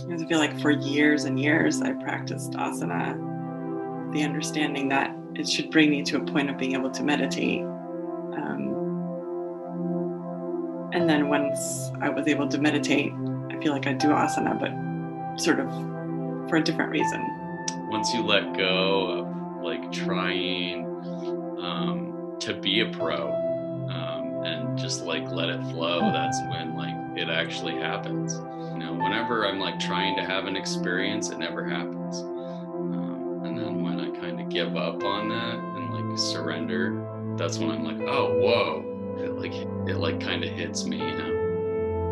Because I feel like for years and years I practiced asana, the understanding that it should bring me to a point of being able to meditate. And then once I was able to meditate, I feel like I do asana, but sort of for a different reason. Once you let go of like trying to be a pro and just like let it flow, that's when like it actually happens. You know, whenever I'm like trying to have an experience, it never happens. And then when I kind of give up on that and like surrender, that's when I'm like, oh, whoa, it like kind of hits me, you know.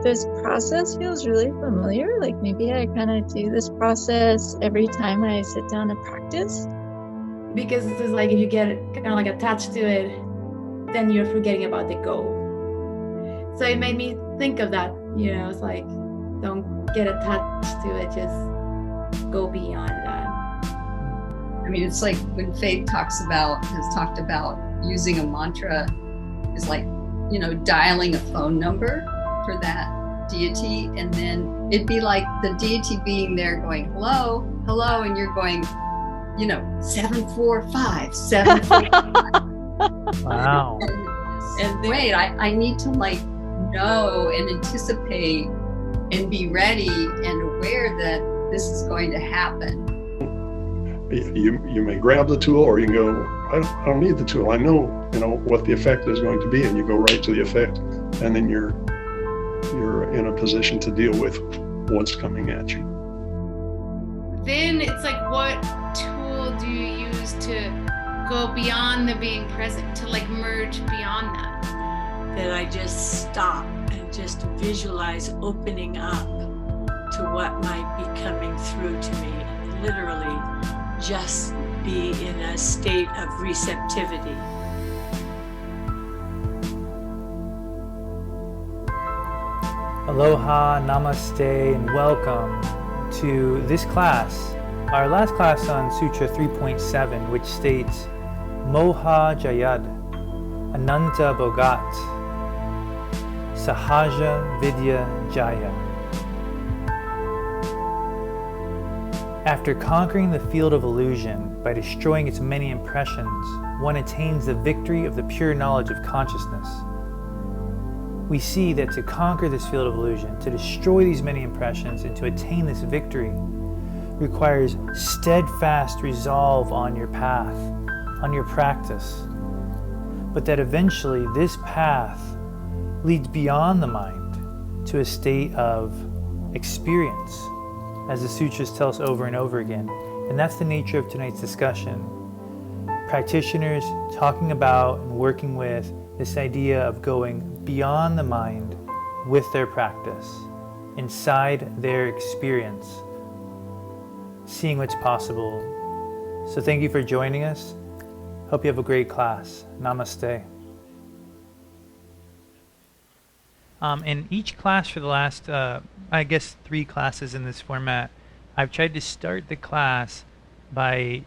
This process feels really familiar. Like maybe I kind of do this process every time I sit down to practice. Because it's like if you get kind of like attached to it, then you're forgetting about the goal. So it made me think of that, you know, it's like, don't get attached to it, just go beyond that. I mean, it's like when Faith has talked about using a mantra is like, you know, dialing a phone number for that deity, and then it'd be like the deity being there going, hello, hello, and you're going, you know, 745, 745. Wow. And wait, I need to like know and anticipate and be ready and aware that this is going to happen. You may grab the tool, or you can go, I don't need the tool. I know, you know, what the effect is going to be, and you go right to the effect, and then you're in a position to deal with what's coming at you. Then it's like, what tool do you use to go beyond the being present, to like merge beyond that? That I just stop and just visualize opening up to what might be coming through to me, and literally just be in a state of receptivity. Aloha, namaste, and welcome to this class, our last class on Sutra 3.7, which states Moha Jayad, Ananta Bogat, Sahaja Vidya Jaya. After conquering the field of illusion by destroying its many impressions, one attains the victory of the pure knowledge of consciousness. We see that to conquer this field of illusion, to destroy these many impressions, and to attain this victory requires steadfast resolve on your path, on your practice, but that eventually this path leads beyond the mind to a state of experience, as the sutras tell us over and over again. And that's the nature of tonight's discussion. Practitioners talking about and working with this idea of going beyond the mind with their practice, inside their experience, seeing what's possible. So thank you for joining us. Hope you have a great class. Namaste. In each class for the last, I guess 3 classes in this format, I've tried to start the class by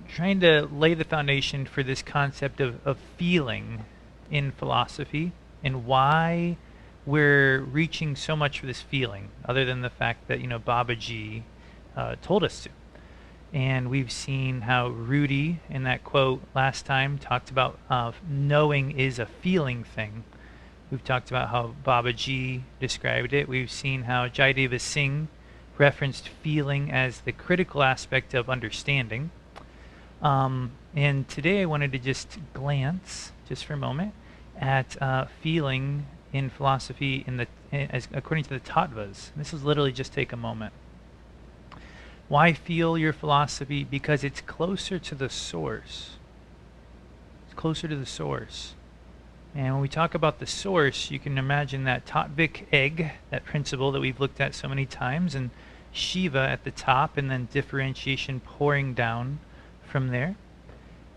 trying to lay the foundation for this concept of feeling in philosophy, and why we're reaching so much for this feeling, other than the fact that, you know, Babaji told us to. And we've seen how Rudy, in that quote last time, talked about knowing is a feeling thing. We've talked about how Babaji described it. We've seen how Jayadeva Singh referenced feeling as the critical aspect of understanding. And today I wanted to just glance, just for a moment, at feeling in philosophy as according to the tattvas. This is literally just take a moment. Why feel your philosophy? Because it's closer to the source. It's closer to the source. And when we talk about the source, you can imagine that tattvic egg, that principle that we've looked at so many times, and Shiva at the top, and then differentiation pouring down from there.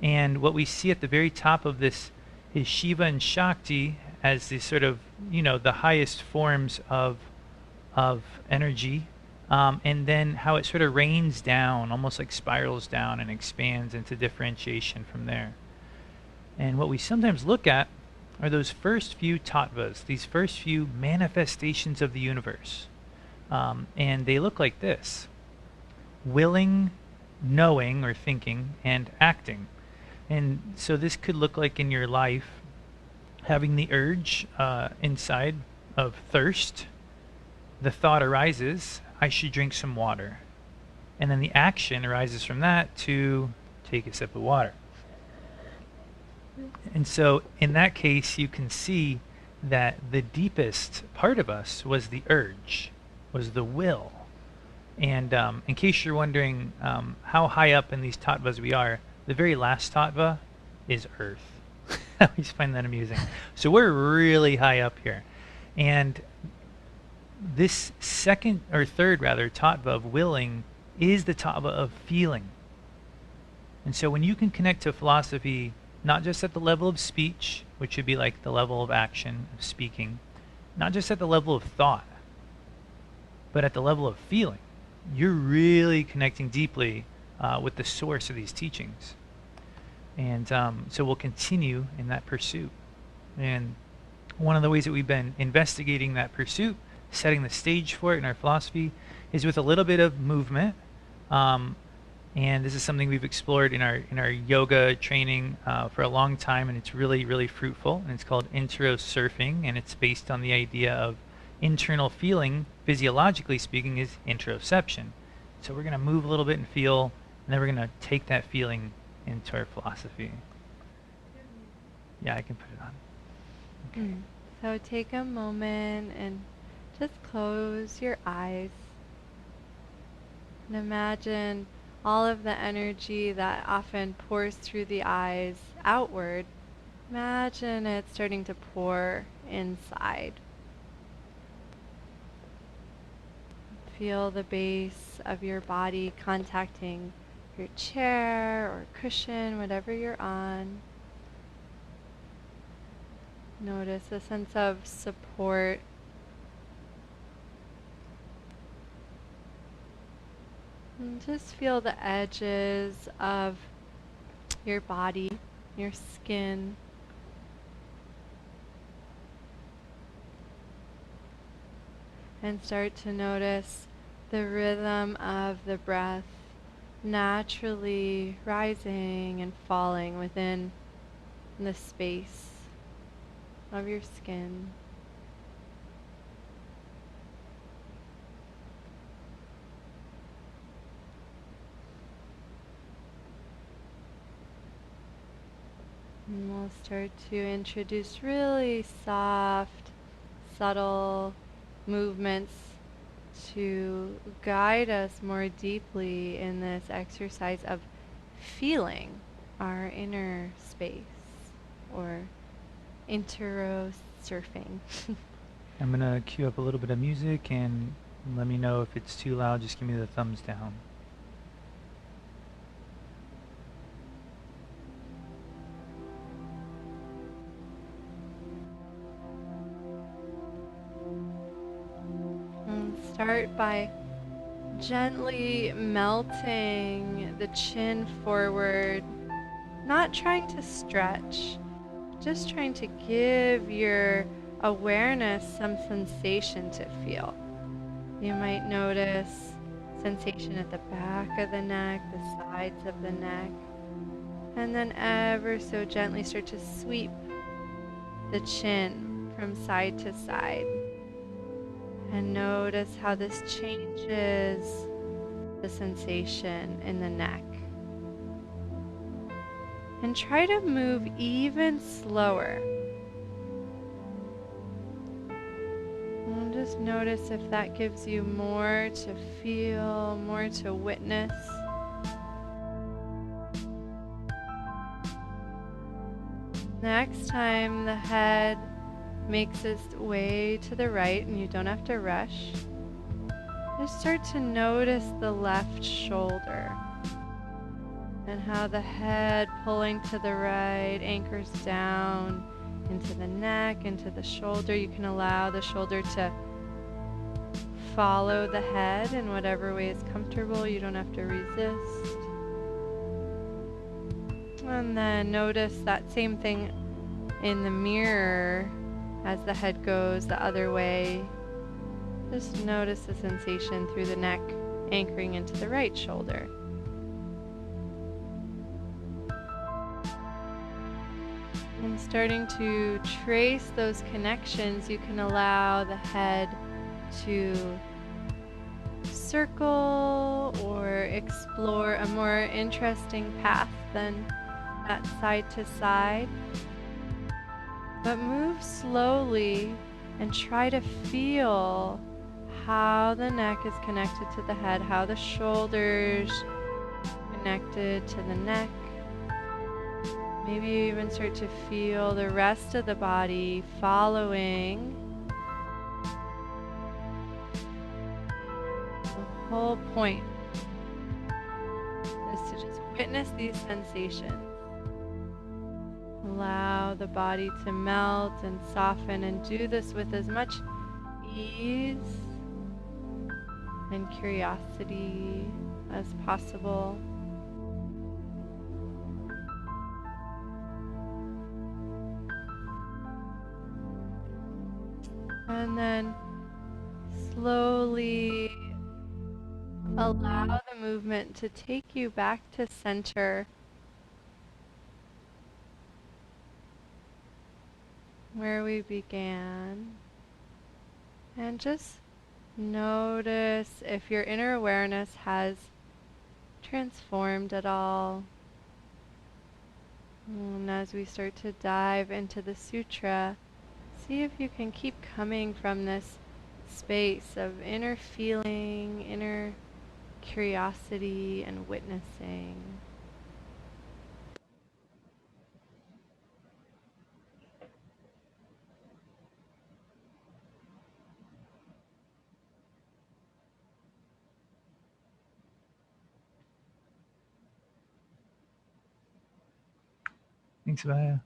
And what we see at the very top of this is Shiva and Shakti as the sort of, you know, the highest forms of energy. And then how it sort of rains down, almost like spirals down and expands into differentiation from there. And what we sometimes look at are those first few tattvas, these first few manifestations of the universe. And they look like this: willing, knowing or thinking, and acting. And so this could look like in your life having the urge inside of thirst. The thought arises, I should drink some water. And then the action arises from that to take a sip of water. And so in that case, you can see that the deepest part of us was the urge, was the will. And in case you're wondering how high up in these tattvas we are, the very last tattva is earth. I always find that amusing. So we're really high up here. And this second, or third rather, tattva of willing is the tattva of feeling. And so when you can connect to philosophy, not just at the level of speech, which would be like the level of action, of speaking, not just at the level of thought, but at the level of feeling, you're really connecting deeply with the source of these teachings. And so we'll continue in that pursuit. And one of the ways that we've been investigating that pursuit, setting the stage for it in our philosophy, is with a little bit of movement. And this is something we've explored in our yoga training for a long time, and it's really, really fruitful. And it's called interosurfing, and it's based on the idea of internal feeling, physiologically speaking, is interoception. So we're going to move a little bit and feel, and then we're going to take that feeling into our philosophy. Yeah, I can put it on. Okay. So take a moment and just close your eyes and imagine all of the energy that often pours through the eyes outward. Imagine it starting to pour inside. Feel the base of your body contacting your chair or cushion, whatever you're on. Notice a sense of support. And just feel the edges of your body, your skin. And start to notice the rhythm of the breath naturally rising and falling within the space of your skin. And we'll start to introduce really soft, subtle movements to guide us more deeply in this exercise of feeling our inner space, or interosurfing. I'm going to cue up a little bit of music, and let me know if it's too loud. Just give me the thumbs down. Start by gently melting the chin forward, not trying to stretch, just trying to give your awareness some sensation to feel. You might notice sensation at the back of the neck, the sides of the neck, and then ever so gently start to sweep the chin from side to side. And notice how this changes the sensation in the neck. And try to move even slower. And just notice if that gives you more to feel, more to witness. Next time the head makes its way to the right, and you don't have to rush, just start to notice the left shoulder and how the head pulling to the right anchors down into the neck, into the shoulder. You can allow the shoulder to follow the head in whatever way is comfortable. You don't have to resist. And then notice that same thing in the mirror as the head goes the other way. Just notice the sensation through the neck, anchoring into the right shoulder. And starting to trace those connections, you can allow the head to circle or explore a more interesting path than that side to side. But move slowly and try to feel how the neck is connected to the head, how the shoulders connected to the neck. Maybe you even start to feel the rest of the body following the whole point is to just witness these sensations. Allow the body to melt and soften, and do this with as much ease and curiosity as possible. And then slowly allow the movement to take you back to center, where we began. And just notice if your inner awareness has transformed at all. And as we start to dive into the sutra, see if you can keep coming from this space of inner feeling, inner curiosity, and witnessing. Thanks, Vaya.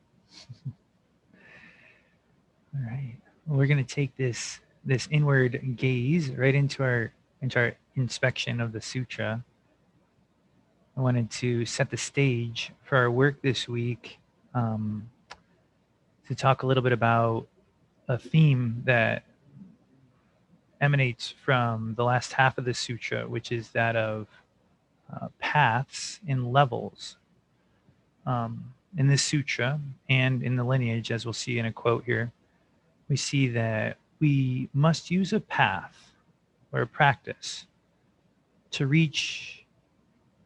All right. Well, we're going to take this inward gaze right into our inspection of the sutra. I wanted to set the stage for our work this week, to talk a little bit about a theme that emanates from the last half of the sutra, which is that of paths and levels. In this sutra and in the lineage, as we'll see in a quote here, we see that we must use a path or a practice to reach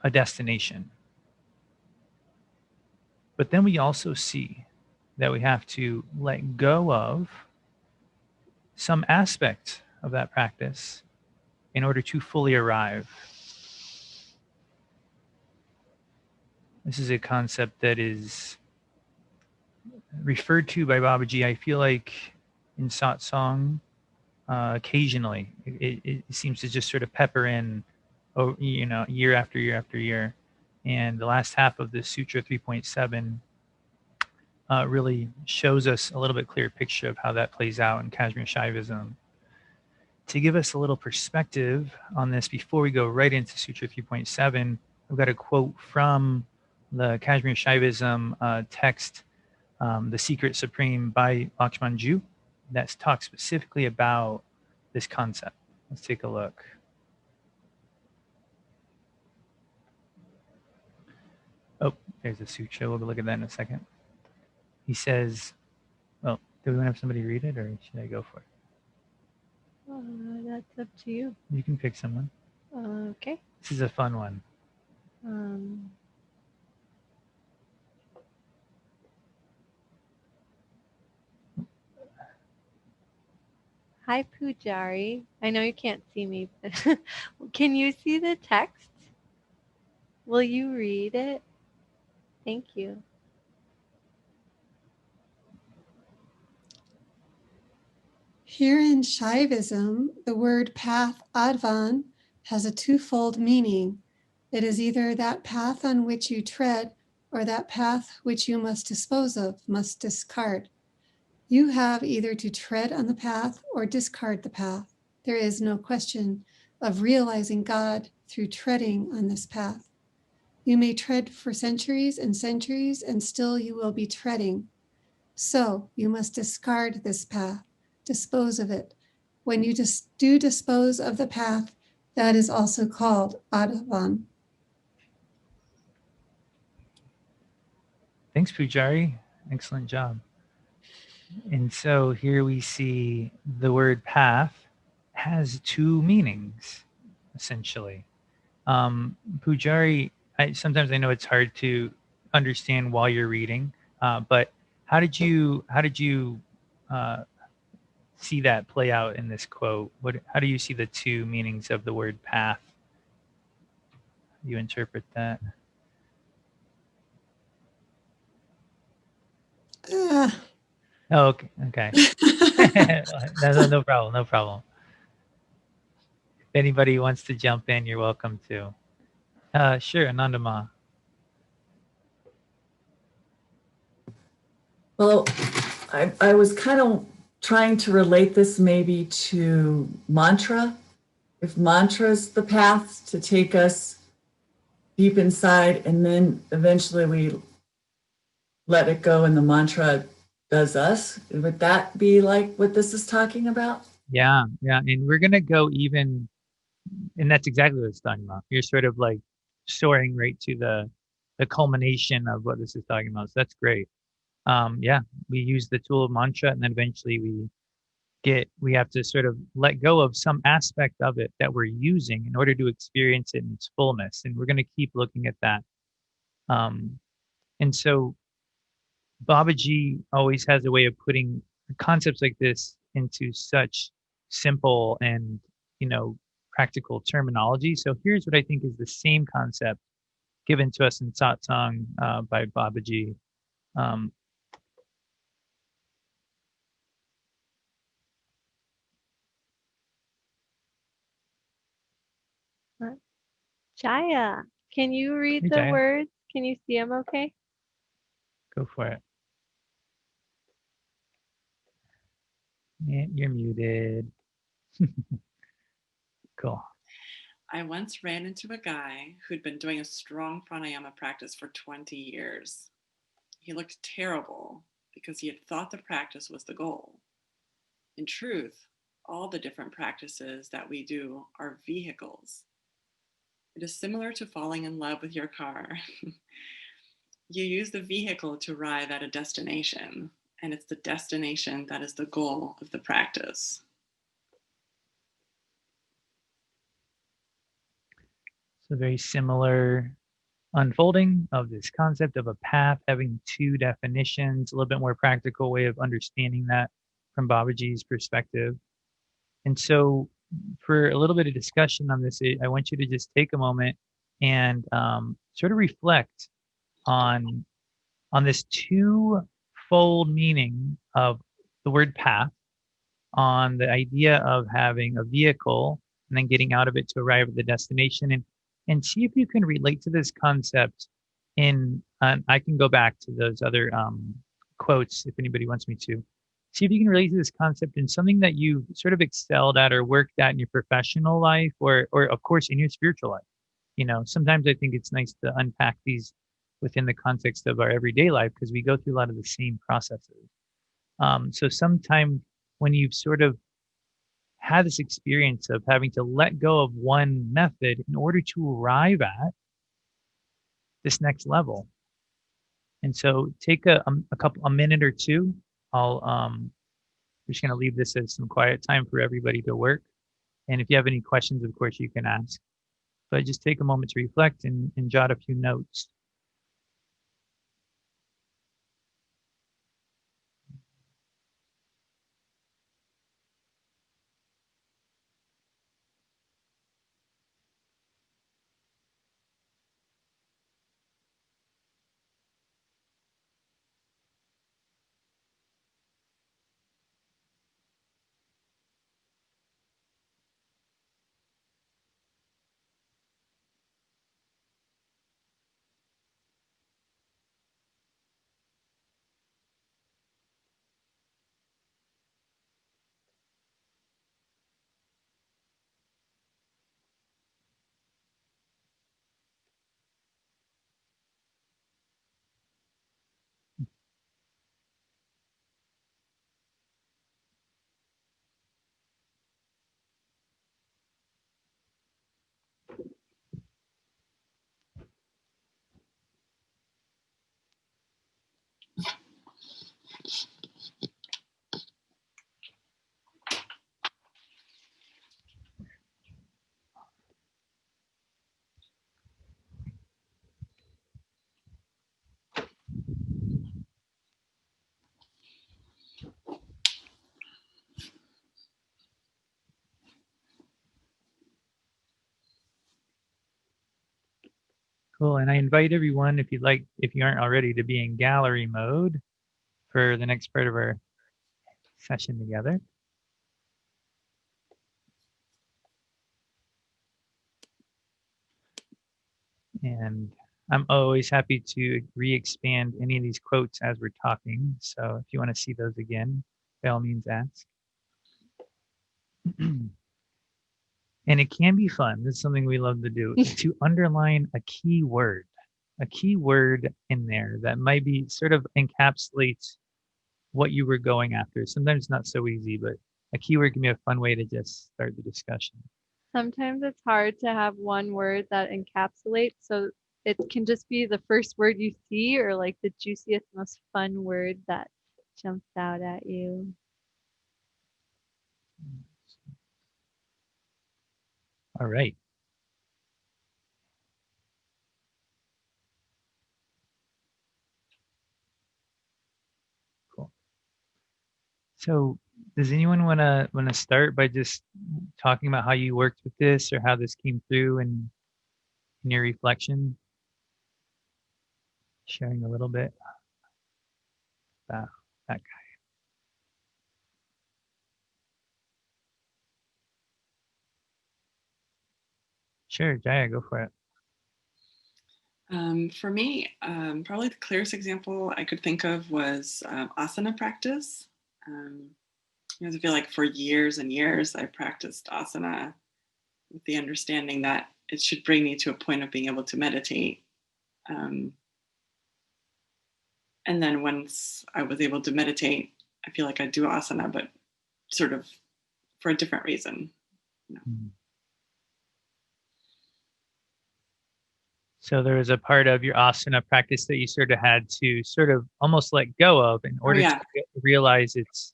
a destination. But then we also see that we have to let go of some aspect of that practice in order to fully arrive. This is a concept that is referred to by Babaji, I feel like, in satsang occasionally. It seems to just sort of pepper in, year after year after year. And the last half of the Sutra 3.7 really shows us a little bit clearer picture of how that plays out in Kashmir Shaivism. To give us a little perspective on this, before we go right into Sutra 3.7, I've got a quote from the Kashmir Shaivism text, The Secret Supreme by Lakshman Ju, that talks specifically about this concept. Let's take a look. Oh, there's the sutra. We'll look at that in a second. He says, well, do we want to have somebody read it, or should I go for it? That's up to you. You can pick someone. Okay. This is a fun one. Hi, Pujari. I know you can't see me, but can you see the text? Will you read it? Thank you. Here in Shaivism, the word path advan has a twofold meaning. It is either that path on which you tread or that path which you must dispose of, must discard. You have either to tread on the path or discard the path. There is no question of realizing God through treading on this path. You may tread for centuries and centuries, and still you will be treading. So you must discard this path, dispose of it, When you do dispose of the path, that is also called Adhavan. Thanks, Pujari. Excellent job. And so here we see the word path has two meanings, essentially. Pujari, sometimes I know it's hard to understand while you're reading, but how did you see that play out in this quote? How do you see the two meanings of the word path? How do you interpret that? Oh, okay. Okay. No problem. No problem. If anybody wants to jump in, you're welcome to. Sure, Anandama. Well, I was kind of trying to relate this maybe to mantra. If mantra is the path to take us deep inside, and then eventually we let it go and the mantra does us, would that be like what this is talking about? Yeah. And we're going to go even, and that's exactly what it's talking about. You're sort of like soaring right to the culmination of what this is talking about. So that's great. Yeah, we use the tool of mantra, and then eventually we have to sort of let go of some aspect of it that we're using in order to experience it in its fullness. And we're going to keep looking at that. And so Babaji always has a way of putting concepts like this into such simple and, practical terminology. So here's what I think is the same concept given to us in satsang by Babaji. Jaya, can you read Hey, the Jaya. words? Can you see them okay? Go for it. Yeah, you're muted. Cool. I once ran into a guy who'd been doing a strong pranayama practice for 20 years. He looked terrible because he had thought the practice was the goal. In truth, all the different practices that we do are vehicles. It is similar to falling in love with your car. You use the vehicle to arrive at a destination, and it's the destination that is the goal of the practice. So very similar unfolding of this concept of a path having two definitions, a little bit more practical way of understanding that from Babaji's perspective. And so for a little bit of discussion on this, I want you to just take a moment and sort of reflect on this two-fold meaning of the word path, on the idea of having a vehicle and then getting out of it to arrive at the destination, and see if you can relate to this concept in, I can go back to those other quotes if anybody wants me to. See if you can relate to this concept in something that you've sort of excelled at or worked at in your professional life, or of course in your spiritual life. Sometimes I think it's nice to unpack these within the context of our everyday life because we go through a lot of the same processes. So sometime when you've sort of had this experience of having to let go of one method in order to arrive at this next level. And so take a minute or two. We're just going to leave this as some quiet time for everybody to work. And if you have any questions, of course, you can ask. But just take a moment to reflect and jot a few notes. Cool. And I invite everyone, if you'd like, if you aren't already, to be in gallery mode for the next part of our session together. And I'm always happy to re-expand any of these quotes as we're talking. So if you want to see those again, by all means ask. And it can be fun. This is something we love to do, to underline a key word in there that might be sort of encapsulates what you were going after. Sometimes not so easy, but a keyword can be a fun way to just start the discussion. Sometimes it's hard to have one word that encapsulates, so it can just be the first word you see, or like the juiciest, most fun word that jumps out at you. All right. Cool. So does anyone want to start by just talking about how you worked with this or how this came through in your reflection? Sharing a little bit about that guy. Sure, Jaya, go for it. For me, probably the clearest example I could think of was asana practice. I feel like for years and years, I practiced asana with the understanding that it should bring me to a point of being able to meditate. And then once I was able to meditate, I feel like I do asana, but sort of for a different reason. So there was a part of your asana practice that you sort of had to sort of almost let go of in order to realize it's.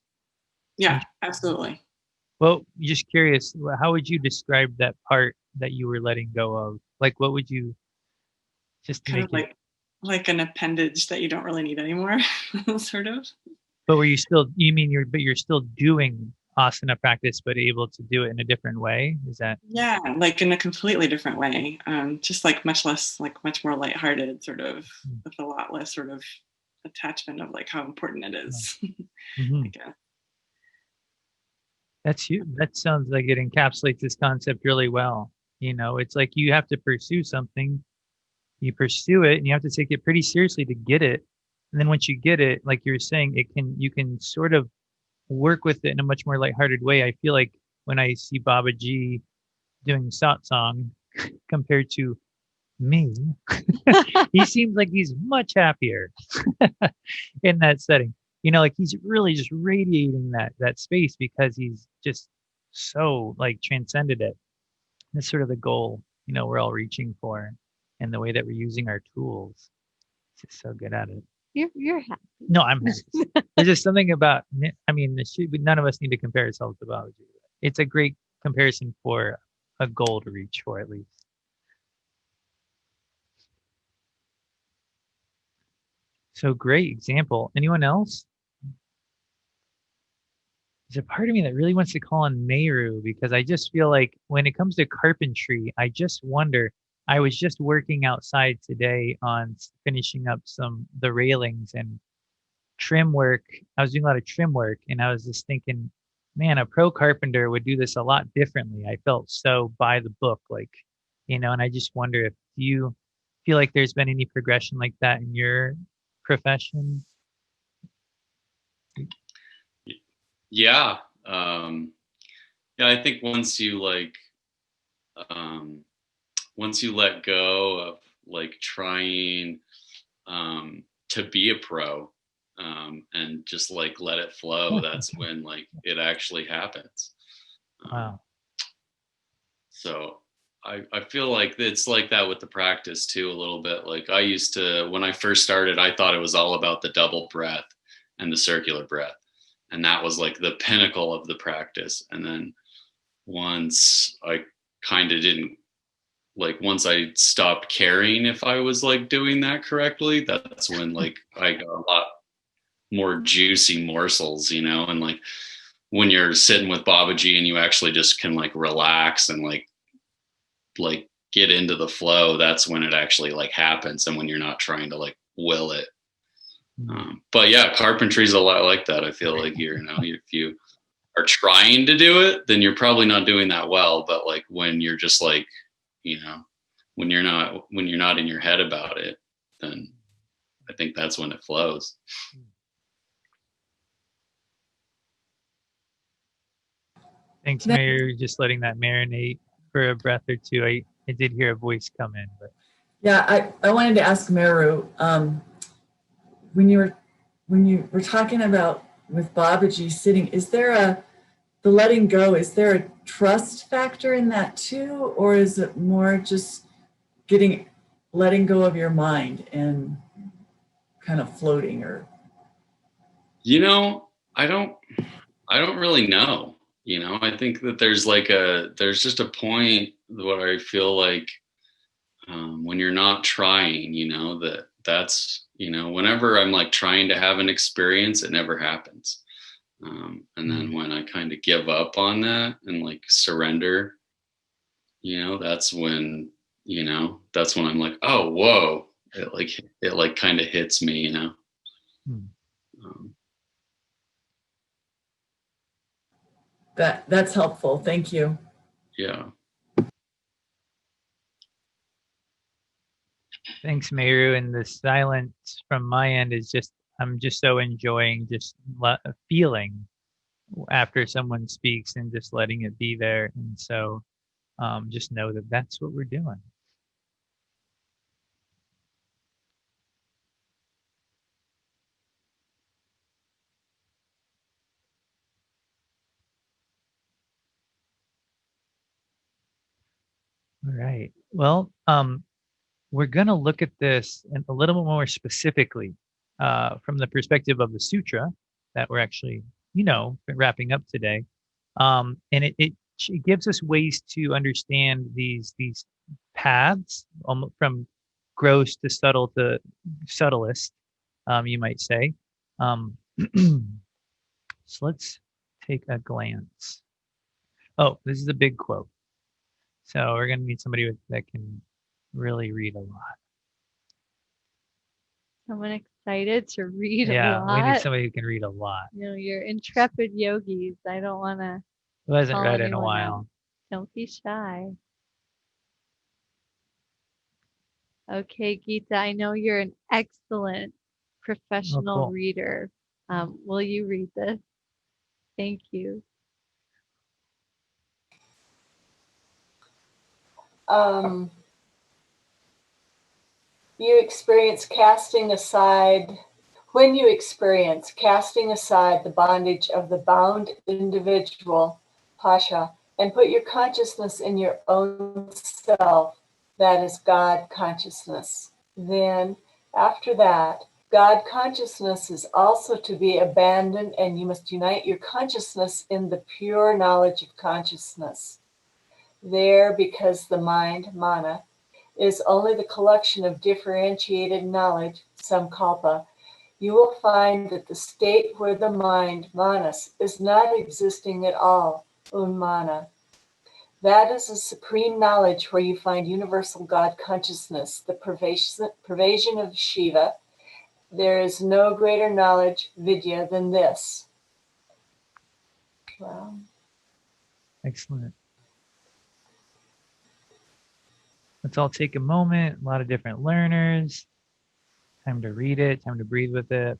Yeah, absolutely. Well, just curious, how would you describe that part that you were letting go of? Like, what would you just kind of like an appendage that you don't really need anymore, sort of. But were you still? You mean you're still doing asana practice, but able to do it in a different way? Is that? Yeah, like in a completely different way. Just like much more lighthearted, sort of, with a lot less sort of attachment of like how important it is. I guess. That's you. That sounds like it encapsulates this concept really well. It's like you have to pursue something, you pursue it, and you have to take it pretty seriously to get it. And then once you get it, like you're saying, you can sort of work with it in a much more lighthearted way. I feel like when I see Babaji doing satsang compared to me, he seems like he's much happier in that setting. Like he's really just radiating that space because he's just so like transcended it. That's sort of the goal, we're all reaching for, and the way that we're using our tools. It's just so good at it. You're happy. No, I'm happy. There's just something about, none of us need to compare ourselves to Babaji. It's a great comparison for a goal to reach for, at least. So great example. Anyone else? There's a part of me that really wants to call on Meru, because I just feel like when it comes to carpentry, I just wonder. I was just working outside today on finishing up the railings and trim work. I was doing a lot of trim work, and I was just thinking, man, a pro carpenter would do this a lot differently. I felt so by the book, and I just wonder if you feel like there's been any progression like that in your profession. Yeah. I think once you let go of like trying to be a pro and just like let it flow, that's when like it actually happens. Wow. So I feel like it's like that with the practice too, a little bit. Like I used to, when I first started, I thought it was all about the double breath and the circular breath. And that was like the pinnacle of the practice. And then once I kind of didn't, like once I stopped caring if I was like doing that correctly, that's when like I got a lot more juicy morsels, and like when you're sitting with Babaji and you actually just can like relax and like get into the flow, that's when it actually like happens, and when you're not trying to like will it. But yeah, carpentry is a lot like that. I feel like if you are trying to do it, then you're probably not doing that well. But like when you're just like, when you're not in your head about it, then I think that's when it flows. Thanks, Mary. Just letting that marinate for a breath or two. I did hear a voice come in, but yeah, I wanted to ask Meru, when you were talking about with Babaji sitting, is there the letting go, is there a trust factor in that too, or is it more just letting go of your mind and kind of floating? Or I don't really know. I think that there's just a point where I feel like when you're not trying, whenever I'm like trying to have an experience, it never happens. And then when I kind of give up on that and like surrender, that's when I'm like, oh, whoa, it like kind of hits me, That's helpful. Thank you. Yeah. thanks, Meru. And the silence from my end is I'm just so enjoying just feeling after someone speaks and just letting it be there. And so just know that that's what we're doing. All right. Well, we're going to look at this a little bit more specifically from the perspective of the sutra that we're actually, wrapping up today. And it gives us ways to understand these paths from gross to subtle to subtlest, you might say. So let's take a glance. Oh, this is a big quote. So we're going to need somebody that can really read a lot. Someone excited to read a lot. Yeah, we need somebody who can read a lot. You're intrepid yogis. I don't want to. Who hasn't read in a while? Out. Don't be shy. Okay, Geeta, I know you're an excellent professional reader. Will you read this? Thank you. You experience casting aside the bondage of the bound individual, Pasha, and put your consciousness in your own self, that is God consciousness. Then, after that, God consciousness is also to be abandoned, and you must unite your consciousness in the pure knowledge of consciousness. There, because the mind, mana, is only the collection of differentiated knowledge, samkalpa, you will find that the state where the mind, manas, is not existing at all, unmana. That is a supreme knowledge where you find universal God consciousness, the pervasion of Shiva. There is no greater knowledge, vidya, than this. Wow. Excellent. Let's all take a moment. A lot of different learners. Time to read it. Time to breathe with it.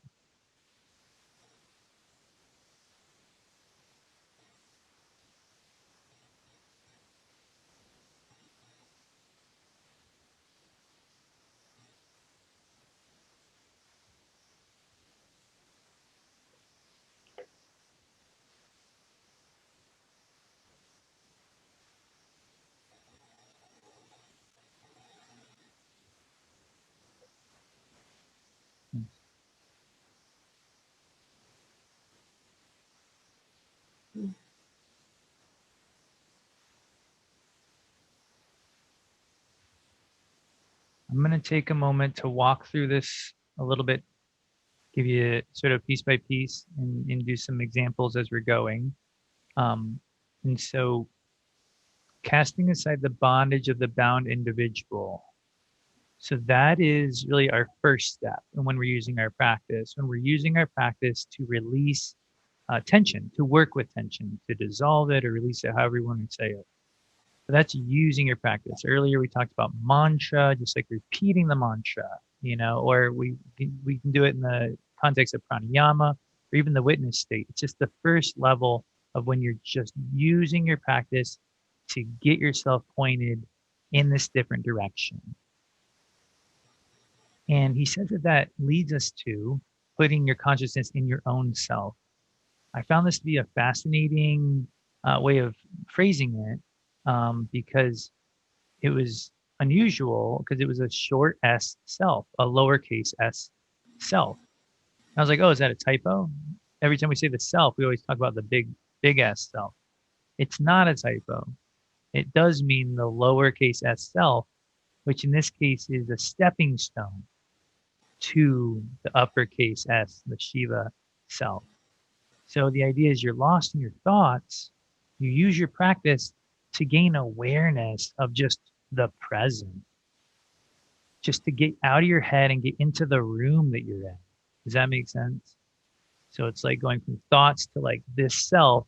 I'm going to take a moment to walk through this a little bit, give you sort of piece by piece and do some examples as we're going. And so casting aside the bondage of the bound individual. So that is really our first step. And when we're using our practice, to release tension, to work with tension, to dissolve it or release it, however you want to say it. So that's using your practice. Earlier we talked about mantra, just like repeating the mantra, or we can do it in the context of pranayama or even the witness state. It's just the first level of when you're just using your practice to get yourself pointed in this different direction. And he says that leads us to putting your consciousness in your own self. I found this to be a fascinating way of phrasing it because it was unusual because it was a short s self, a lowercase s self. I was like, oh, is that a typo? Every time we say the self, we always talk about the big S self. It's not a typo. It does mean the lowercase s self, which in this case is a stepping stone to the uppercase S, the Shiva self. So the idea is you're lost in your thoughts. You use your practice to gain awareness of just the present, just to get out of your head and get into the room that you're in. Does that make sense? So it's like going from thoughts to like this self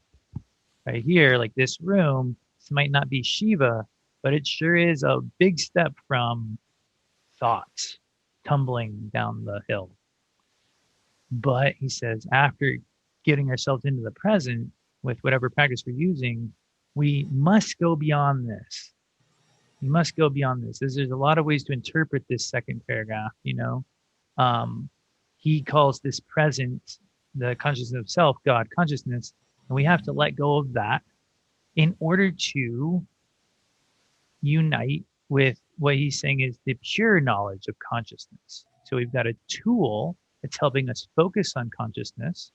right here, like this room. This might not be Shiva, but it sure is a big step from thoughts tumbling down the hill. But he says, after getting ourselves into the present with whatever practice we're using, we must go beyond this. We must go beyond this. There's a lot of ways to interpret this second paragraph, He calls this present, the consciousness of self, God consciousness, and we have to let go of that in order to unite with what he's saying is the pure knowledge of consciousness. So we've got a tool that's helping us focus on consciousness,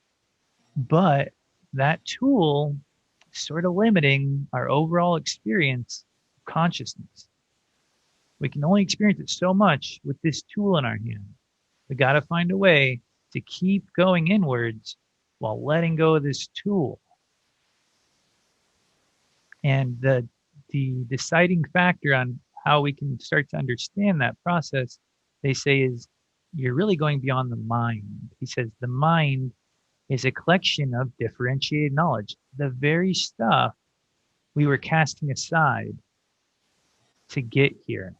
but that tool is sort of limiting our overall experience of consciousness. We can only experience it so much with this tool in our hand. We got to find a way to keep going inwards while letting go of this tool. And the deciding factor on how we can start to understand that process, they say, is you're really going beyond the mind. He says the mind is a collection of differentiated knowledge, the very stuff we were casting aside to get here.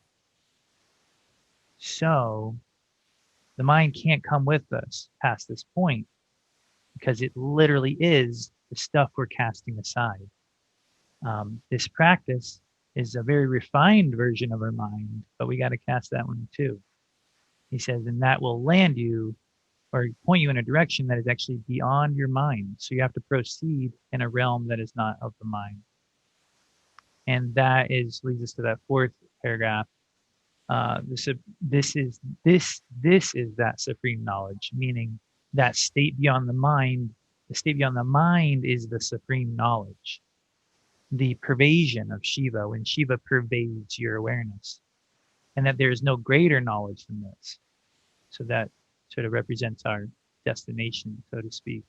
So the mind can't come with us past this point because it literally is the stuff we're casting aside. This practice is a very refined version of our mind, but we got to cast that one too. He says, and that will land you or point you in a direction that is actually beyond your mind. So you have to proceed in a realm that is not of the mind. And that leads us to that fourth paragraph. This is that supreme knowledge, meaning that state beyond the mind. The state beyond the mind is the supreme knowledge. The pervasion of Shiva, when Shiva pervades your awareness, and that there is no greater knowledge than this. So that sort of represents our destination, so to speak.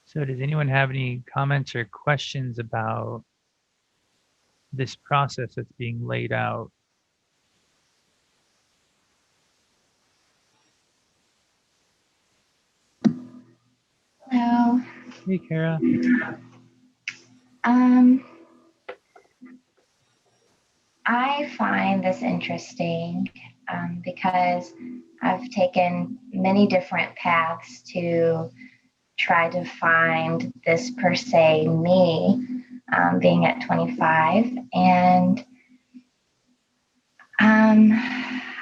So does anyone have any comments or questions about this process that's being laid out? Hello. Hey, Kara. I find this interesting because I've taken many different paths to try to find this per se me, being at 25. And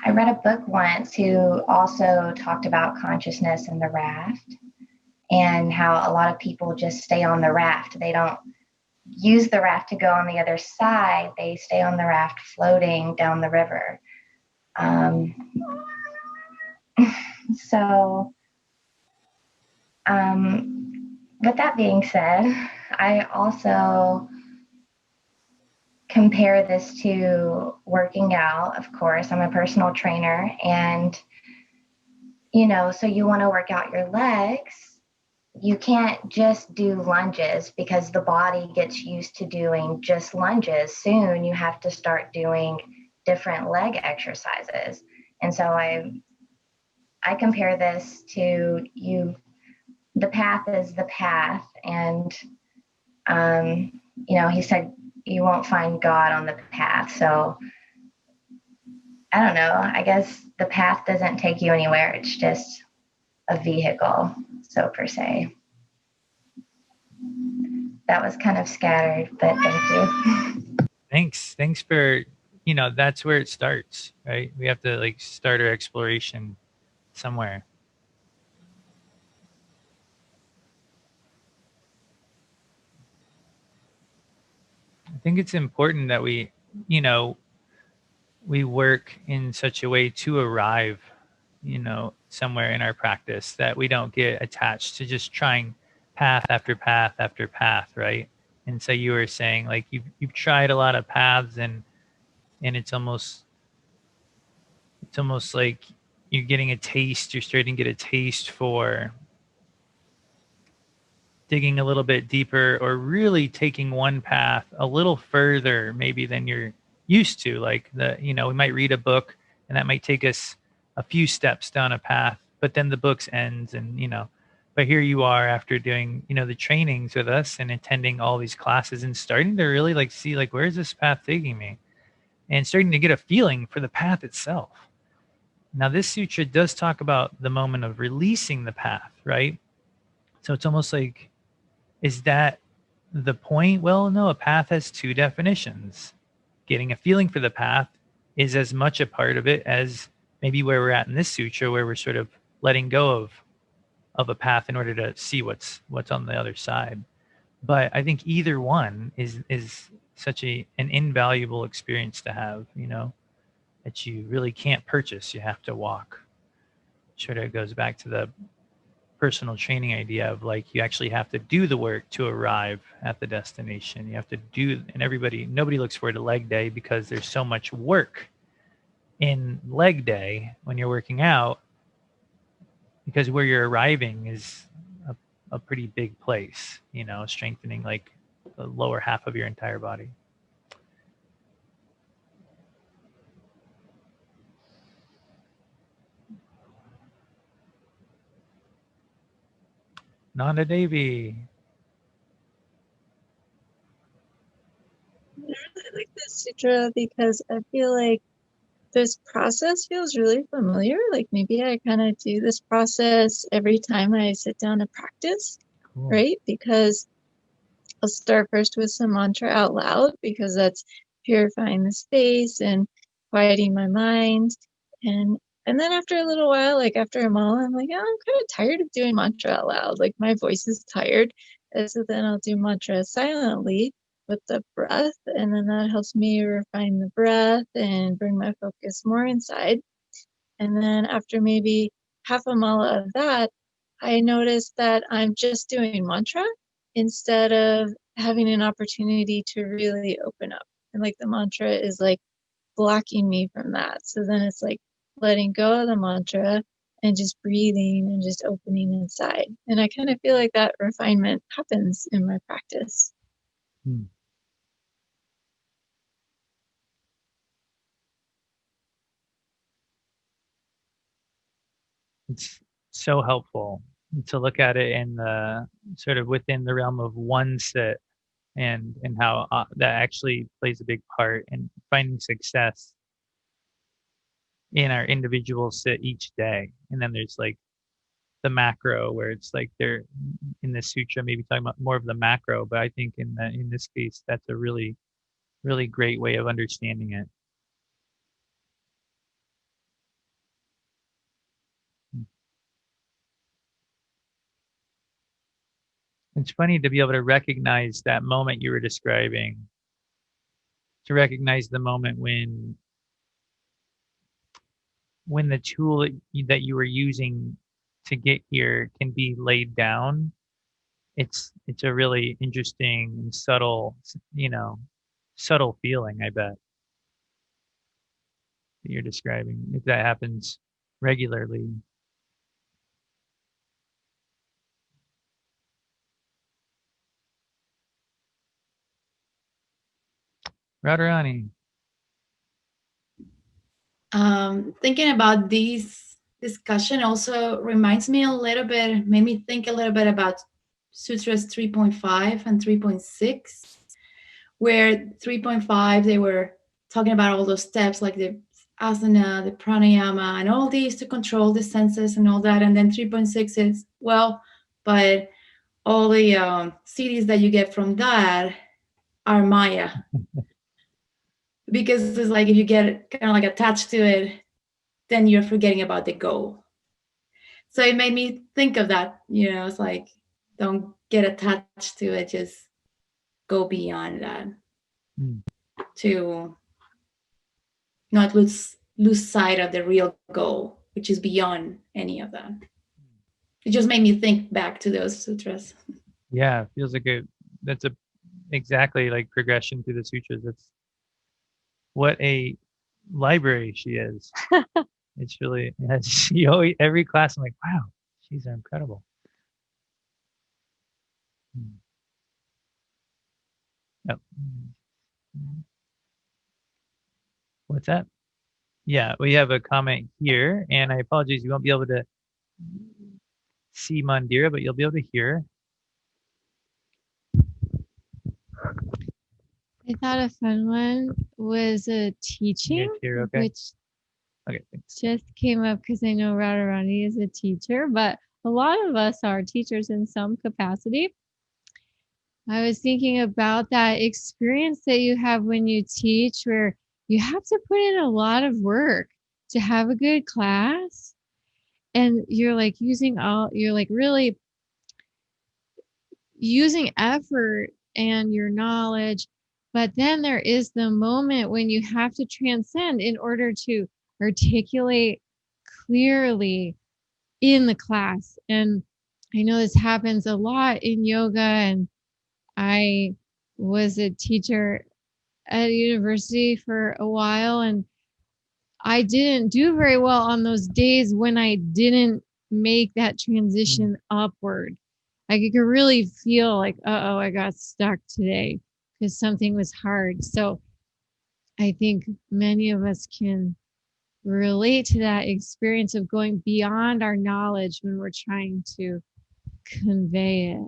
I read a book once who also talked about consciousness in the raft and how a lot of people just stay on the raft. They don't use the raft to go on the other side. They stay on the raft floating down the river. So with that being said, I also compare this to working out. Of course, I'm a personal trainer, and so you want to work out your legs. You can't just do lunges because the body gets used to doing just lunges. Soon you have to start doing different leg exercises. And so I compare this to the path is the path. And, he said, you won't find God on the path. So I don't know. I guess the path doesn't take you anywhere. It's just a vehicle, so per se. That was kind of scattered, but thank you. Thanks for, that's where it starts, right? We have to start our exploration somewhere. I think it's important that we work in such a way to arrive, somewhere in our practice, that we don't get attached to just trying path after path after path, right? And so you were saying you've tried a lot of paths, and it's almost like you're starting to get a taste for digging a little bit deeper, or really taking one path a little further maybe than you're used to. We might read a book and that might take us a few steps down a path, but then the book ends, and but here you are after doing the trainings with us and attending all these classes and starting to really see where is this path taking me, and starting to get a feeling for the path itself. Now, this sutra does talk about the moment of releasing the path, right? So it's almost like, is that the point? Well, no, a path has two definitions. Getting a feeling for the path is as much a part of it as maybe where we're at in this sutra, where we're sort of letting go of a path in order to see what's on the other side. But I think either one is such an invaluable experience to have, that you really can't purchase. You have to walk. Sort of goes back to the personal training idea of you actually have to do the work to arrive at the destination. You have to do, and nobody looks forward to leg day because there's so much work in leg day when you're working out, because where you're arriving is a pretty big place, strengthening the lower half of your entire body. Nanda Devi. I really like this sutra because I feel like this process feels really familiar. Maybe I kind of do this process every time I sit down to practice, Cool. right? Because I'll start first with some mantra out loud, because that's purifying the space and quieting my mind. And then after a little while, after a mile, I'm like, oh, I'm kind of tired of doing mantra out loud. My voice is tired. And so then I'll do mantra silently with the breath. And then that helps me refine the breath and bring my focus more inside. And then after maybe half a mala of that, I noticed that I'm just doing mantra instead of having an opportunity to really open up. And the mantra is blocking me from that. So then it's letting go of the mantra and just breathing and just opening inside. And I kind of feel like that refinement happens in my practice. It's so helpful to look at it in the sort of within the realm of one sit, and how that actually plays a big part in finding success in our individual sit each day. And then there's the macro, where it's they're in this sutra maybe talking about more of the macro, but I think in this case that's a really, really great way of understanding it. It's funny to be able to recognize that moment you were describing, to recognize the moment when the tool that you were using to get here can be laid down. It's a really interesting and subtle, subtle feeling, I bet, that you're describing, if that happens regularly. Radharani. Thinking about this discussion also reminds me a little bit, made me think a little bit about Sutras 3.5 and 3.6, where 3.5, they were talking about all those steps like the asana, the pranayama, and all these to control the senses and all that. And then 3.6 is, well, but all the cities that you get from that are Maya. Because it's like if you get kind of like attached to it, then you're forgetting about the goal. So it made me think of that, it's like, don't get attached to it, just go beyond that. To not lose sight of the real goal, which is beyond any of that. It just made me think back to those sutras. Yeah, it feels like that's exactly like progression through the sutras. It's what a library she is. It's really, every class I'm like, wow, she's incredible. Oh. What's that? Yeah, we have a comment here, and I apologize, you won't be able to see Mandira, but you'll be able to hear. I thought a fun one was a teaching, okay? which just came up because I know Radharani is a teacher, but a lot of us are teachers in some capacity. I was thinking about that experience that you have when you teach, where you have to put in a lot of work to have a good class. And you're like really using effort and your knowledge. But then there is the moment when you have to transcend in order to articulate clearly in the class. And I know this happens a lot in yoga, and I was a teacher at a university for a while, and I didn't do very well on those days when I didn't make that transition upward. I could really feel like, I got stuck today because something was hard. So I think many of us can relate to that experience of going beyond our knowledge when we're trying to convey it.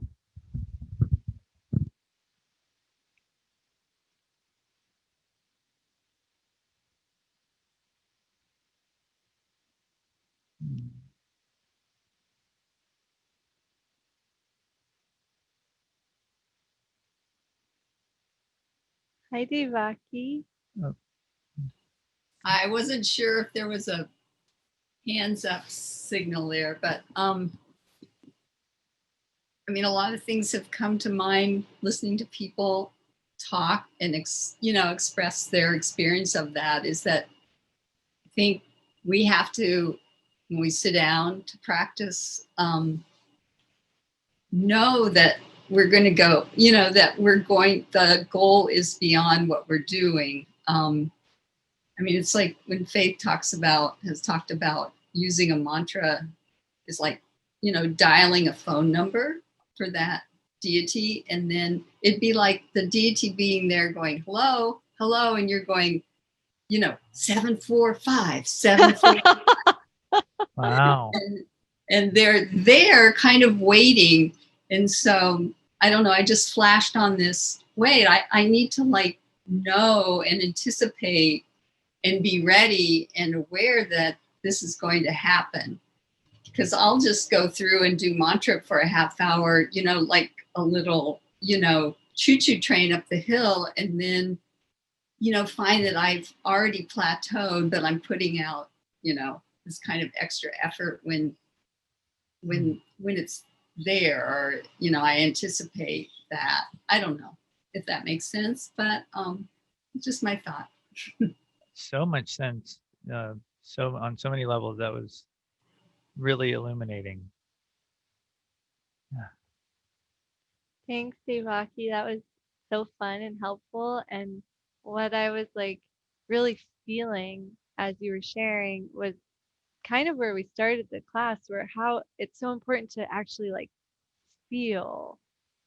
Hi, Devaki. Oh. I wasn't sure if there was a hands up signal there, but I mean, a lot of things have come to mind listening to people talk and express their experience of that. Is that I think we have to, when we sit down to practice, know that we're going to go, that the goal is beyond what we're doing. I mean, it's like when Faith has talked about using a mantra is like, dialing a phone number for that deity. And then it'd be like the deity being there going, hello, hello. And you're going, 745, 745. Wow. And they're there kind of waiting. And so, I don't know, I just flashed on this, wait, I need to know and anticipate and be ready and aware that this is going to happen. Because I'll just go through and do mantra for a half hour, like a little, choo-choo train up the hill, and then, find that I've already plateaued, but I'm putting out, this kind of extra effort when it's there, or, you know, I anticipate that. I don't know if that makes sense, but it's just my thought. So much sense. So on so many levels, that was really illuminating. Yeah. Thanks, Devaki. That was so fun and helpful. And what I was like really feeling as you were sharing was kind of where we started the class, where how it's so important to actually like feel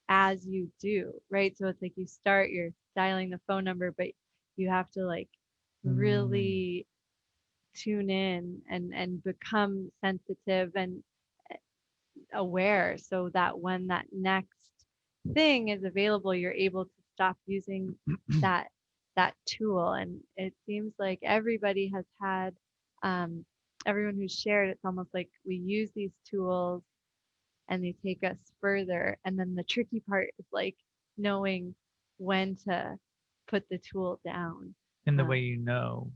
as you do, right? So it's like you start, you're dialing the phone number, but you have to like really tune in and become sensitive and aware, so that when that next thing is available, you're able to stop using that tool. And it seems like everybody has had, everyone who's shared, it's almost like we use these tools and they take us further. And then the tricky part is like knowing when to put the tool down. And the way you know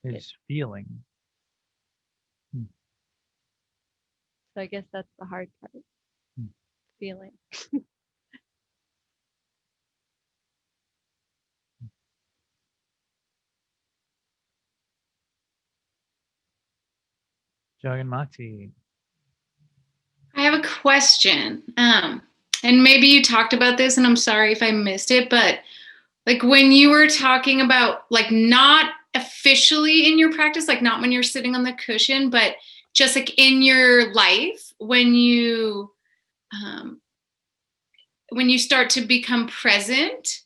is feeling. So I guess that's the hard part, feeling. Jaganmati. I have a question. And maybe you talked about this, and I'm sorry if I missed it, but like when you were talking about like not officially in your practice, like not when you're sitting on the cushion, but just like in your life, when you start to become present,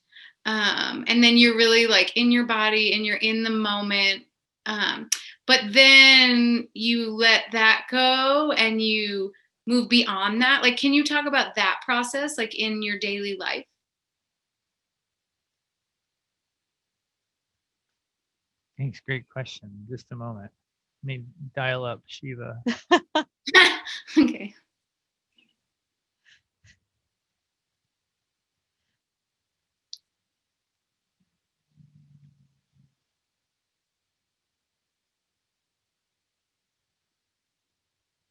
and then you're really like in your body and you're in the moment, but then you let that go and you move beyond that. Like, can you talk about that process, like in your daily life? Thanks. Great question. Just a moment. Let me dial up Shiva. Okay.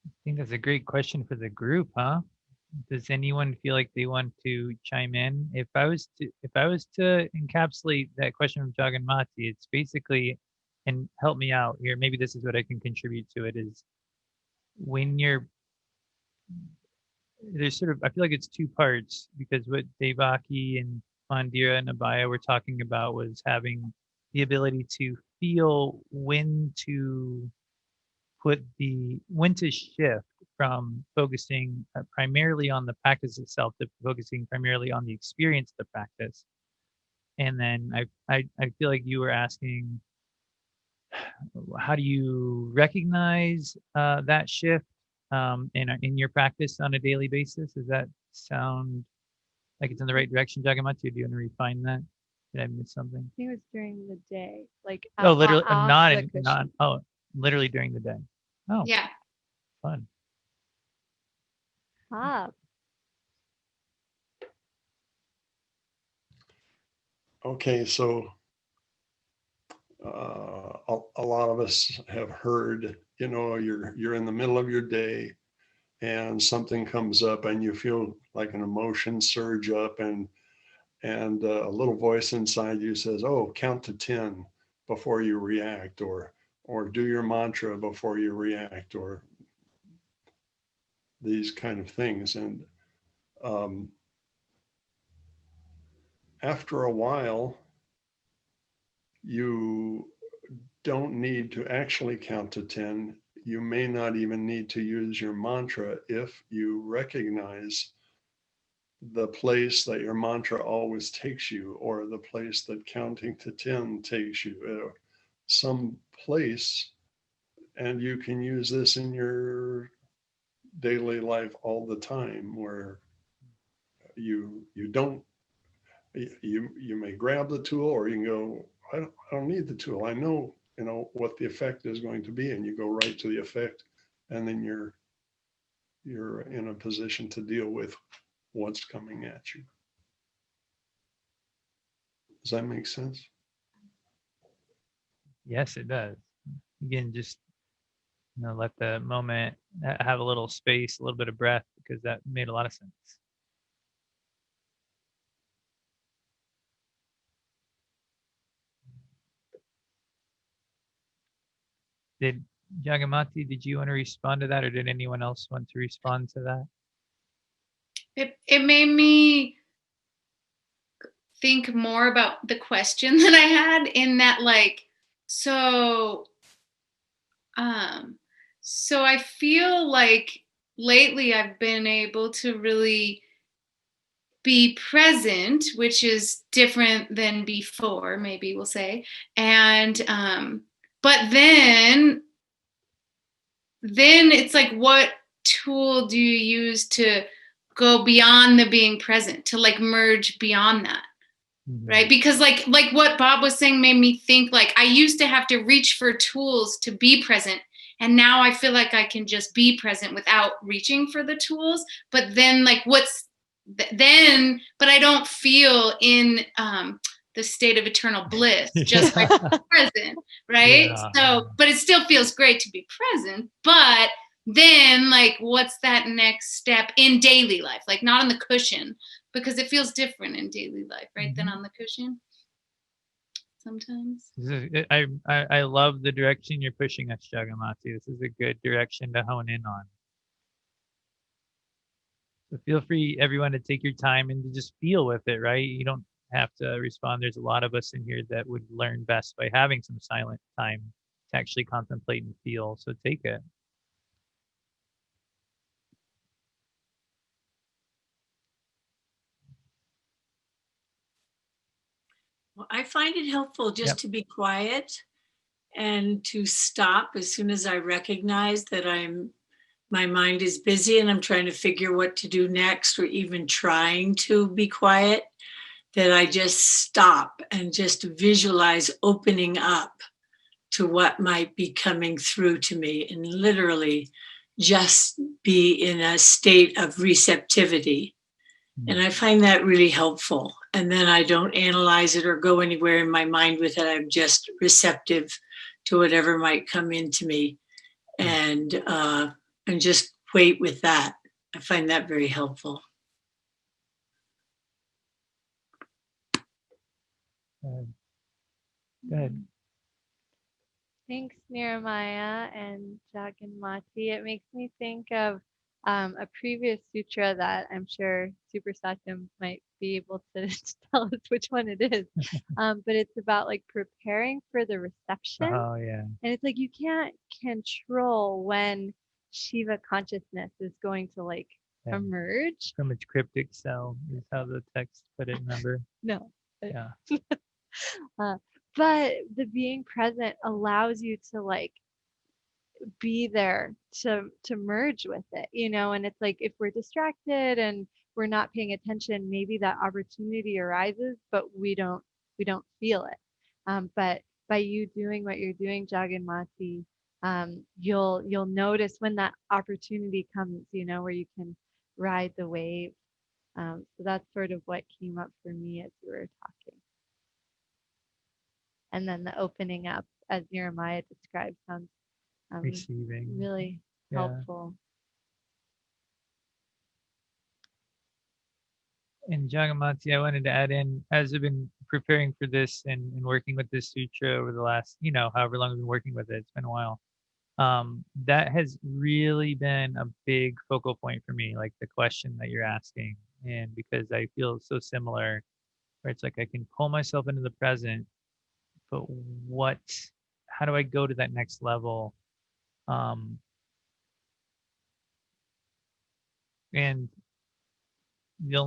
I think that's a great question for the group, huh? Does anyone feel like they want to chime in? If I was to encapsulate that question from Jaganmati, it's basically, and help me out here, maybe this is what I can contribute to it, is when there's sort of, I feel like it's two parts, because what Devaki and Mandira and Abaya were talking about was having the ability to feel when to shift from focusing primarily on the practice itself to focusing primarily on the experience of the practice. And then I feel like you were asking, how do you recognize that shift in your practice on a daily basis? Does that sound like it's in the right direction, Jagamati? Do you want to refine that? Did I miss something? I think it was during the day, like literally, not literally during the day. Oh, yeah, fun. Okay, so a lot of us have heard, you know, you're in the middle of your day and something comes up and you feel like an emotion surge up, and a little voice inside you says, oh, count to 10 before you react, or do your mantra before you react, or these kind of things. And after a while, you don't need to actually count to 10. You may not even need to use your mantra if you recognize the place that your mantra always takes you, or the place that counting to 10 takes you, some place. And you can use this in your daily life all the time, where you don't, you may grab the tool, or you can go, I don't need the tool. I know, you know, what the effect is going to be, and you go right to the effect, and then you're in a position to deal with what's coming at you. Does that make sense? Yes, it does. Again, just let the moment have a little space, a little bit of breath, because that made a lot of sense. Did Jagamati, did you want to respond to that, or did anyone else want to respond to that? It made me think more about the question that I had, in that, like, so I feel like lately I've been able to really be present, which is different than before, maybe we'll say. And but then it's like, what tool do you use to go beyond the being present, to like merge beyond that? Right? Because like what Bob was saying made me think, like, I used to have to reach for tools to be present, and now I feel like I can just be present without reaching for the tools. But then, like, but I don't feel in the state of eternal bliss just by being present, right? Yeah. So, but it still feels great to be present. But then, like, what's that next step in daily life? Like, not on the cushion, because it feels different in daily life, right, than on the cushion sometimes. I love the direction you're pushing us, Jagamati. This is a good direction to hone in on. So feel free, everyone, to take your time and to just feel with it, right? You don't have to respond. There's a lot of us in here that would learn best by having some silent time to actually contemplate and feel. So take it. Well, I find it helpful just to be quiet and to stop as soon as I recognize that my mind is busy and I'm trying to figure what to do next, or even trying to be quiet, that I just stop and just visualize opening up to what might be coming through to me, and literally just be in a state of receptivity. And I find that really helpful. And then I don't analyze it or go anywhere in my mind with it. I'm just receptive to whatever might come into me, and just wait with that. I find that very helpful. Good. Thanks, Nirmaya and Jaganmati. It makes me think of a previous sutra that I'm sure Super Satyam might be able to tell us which one it is. But it's about like preparing for the reception. Oh, yeah. And it's like you can't control when Shiva consciousness is going to like emerge. From its cryptic cell is how the text put it, remember? No. Yeah. But the being present allows you to like be there to merge with it, you know. And it's like, if we're distracted and we're not paying attention, maybe that opportunity arises, but we don't feel it. But by you doing what you're doing, Jaganmati, you'll notice when that opportunity comes, you know, where you can ride the wave. So that's sort of what came up for me as you were talking. And then the opening up, as Nirmaya described, sounds receiving, really helpful. And Jagamati, I wanted to add in, as I've been preparing for this and working with this sutra over the last, you know, however long I've been working with it, it's been a while. That has really been a big focal point for me, like the question that you're asking. And because I feel so similar, where it's like I can pull myself into the present, but how do I go to that next level? And the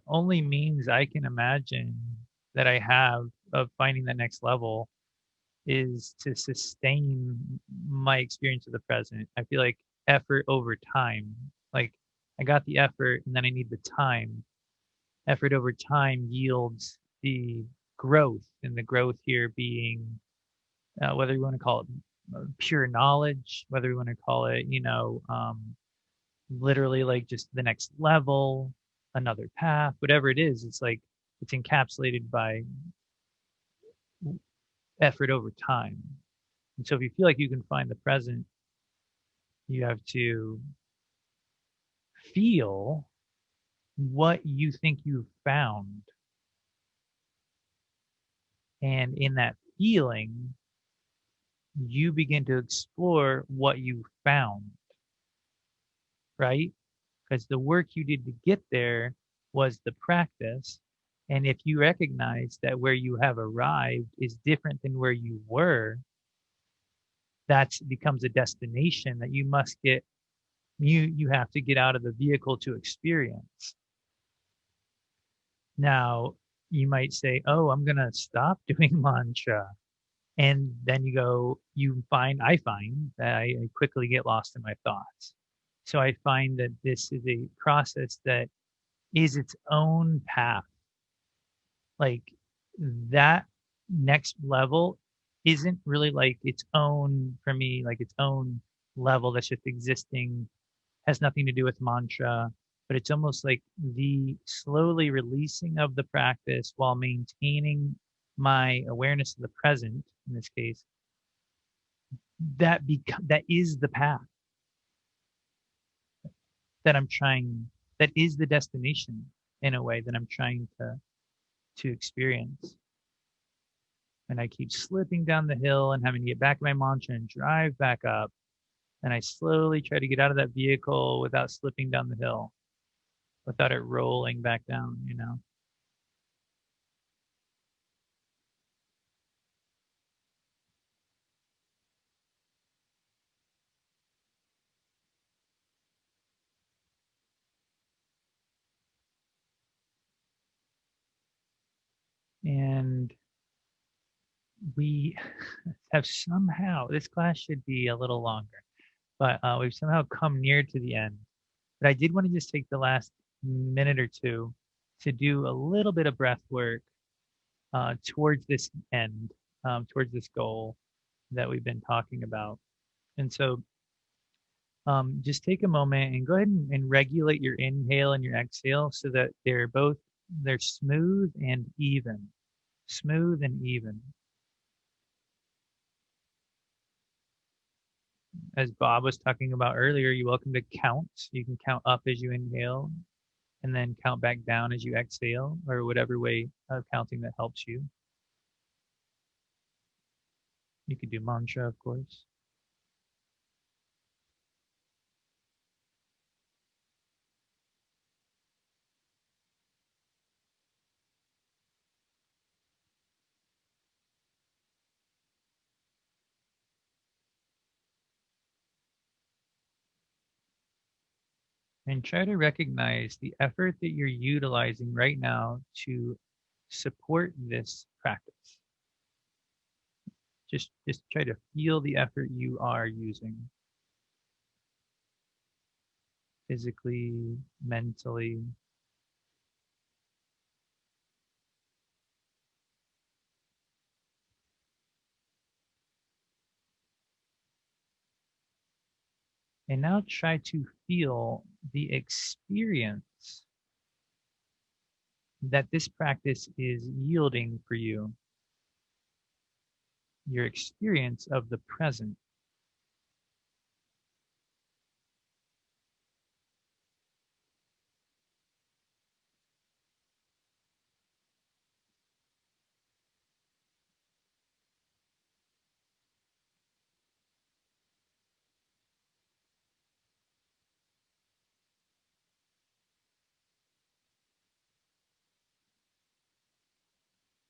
only means I can imagine that I have of finding the next level is to sustain my experience of the present. I feel like effort over time, like I got the effort and then I need the time. Effort over time yields the growth, and the growth here being whether you want to call it pure knowledge, whether you want to call it, you know, literally like just the next level, another path, whatever it is, it's like it's encapsulated by effort over time. And so if you feel like you can find the present, you have to feel what you think you've found. And in that feeling, you begin to explore what you found, right? Because the work you did to get there was the practice. And if you recognize that where you have arrived is different than where you were, that becomes a destination that you must get, you have to get out of the vehicle to experience. Now, you might say, oh, I'm going to stop doing mantra. And then I find that I quickly get lost in my thoughts. So I find that this is a process that is its own path. Like that next level isn't really like its own, for me, like its own level that's just existing, has nothing to do with mantra, but it's almost like the slowly releasing of the practice while maintaining my awareness of the present, in this case, that is the path that I'm trying, that is the destination in a way that I'm trying to experience. And I keep slipping down the hill and having to get back to my mantra and drive back up. And I slowly try to get out of that vehicle without slipping down the hill, without it rolling back down, you know? And we have somehow, this class should be a little longer, but we've somehow come near to the end. But I did want to just take the last minute or two to do a little bit of breath work towards this end, towards this goal that we've been talking about. And so just take a moment and go ahead and regulate your inhale and your exhale so that they're smooth and even. Smooth and even. As Bob was talking about earlier, you're welcome to count. You can count up as you inhale and then count back down as you exhale, or whatever way of counting that helps you. You could do mantra, of course. And try to recognize the effort that you're utilizing right now to support this practice. Just try to feel the effort you are using. Physically, mentally. And now try to feel the experience that this practice is yielding for you. Your experience of the present.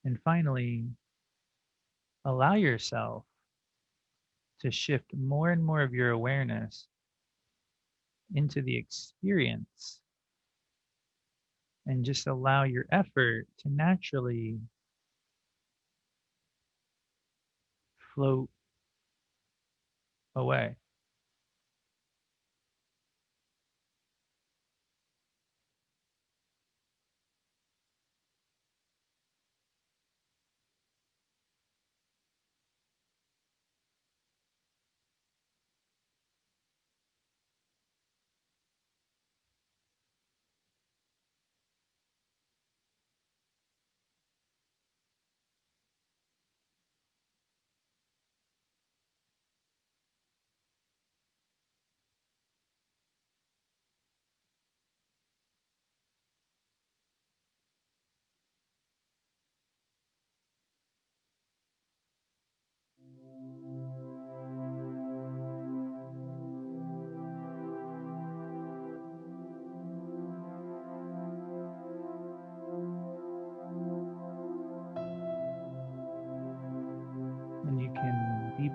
And finally, allow yourself to shift more and more of your awareness into the experience and just allow your effort to naturally float away.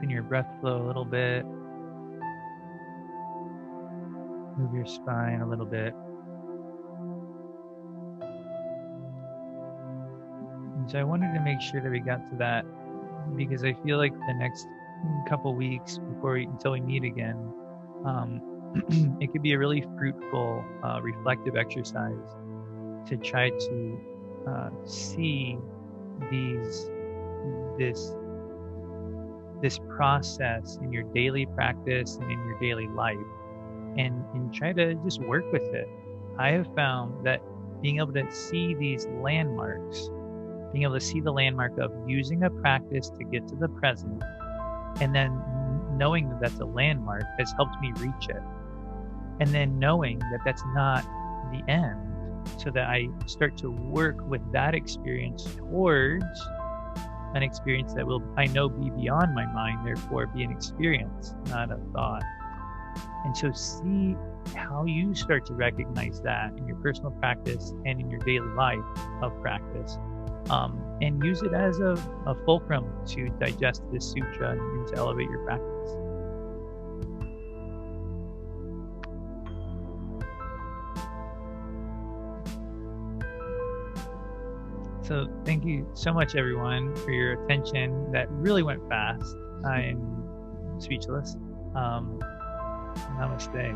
deepen your breath flow a little bit. Move your spine a little bit. And so I wanted to make sure that we got to that because I feel like the next couple weeks until we meet again, it could be a really fruitful, reflective exercise to try to see this process in your daily practice and in your daily life, and try to just work with it. I have found that being able to see these landmarks, being able to see the landmark of using a practice to get to the present, and then knowing that that's a landmark has helped me reach it. And then knowing that that's not the end, so that I start to work with that experience towards an experience that will, I know, be beyond my mind, therefore be an experience, not a thought. And so see how you start to recognize that in your personal practice and in your daily life of practice, and use it as a fulcrum to digest this sutra and to elevate your practice. So thank you so much, everyone, for your attention. That really went fast. I am speechless. Namaste.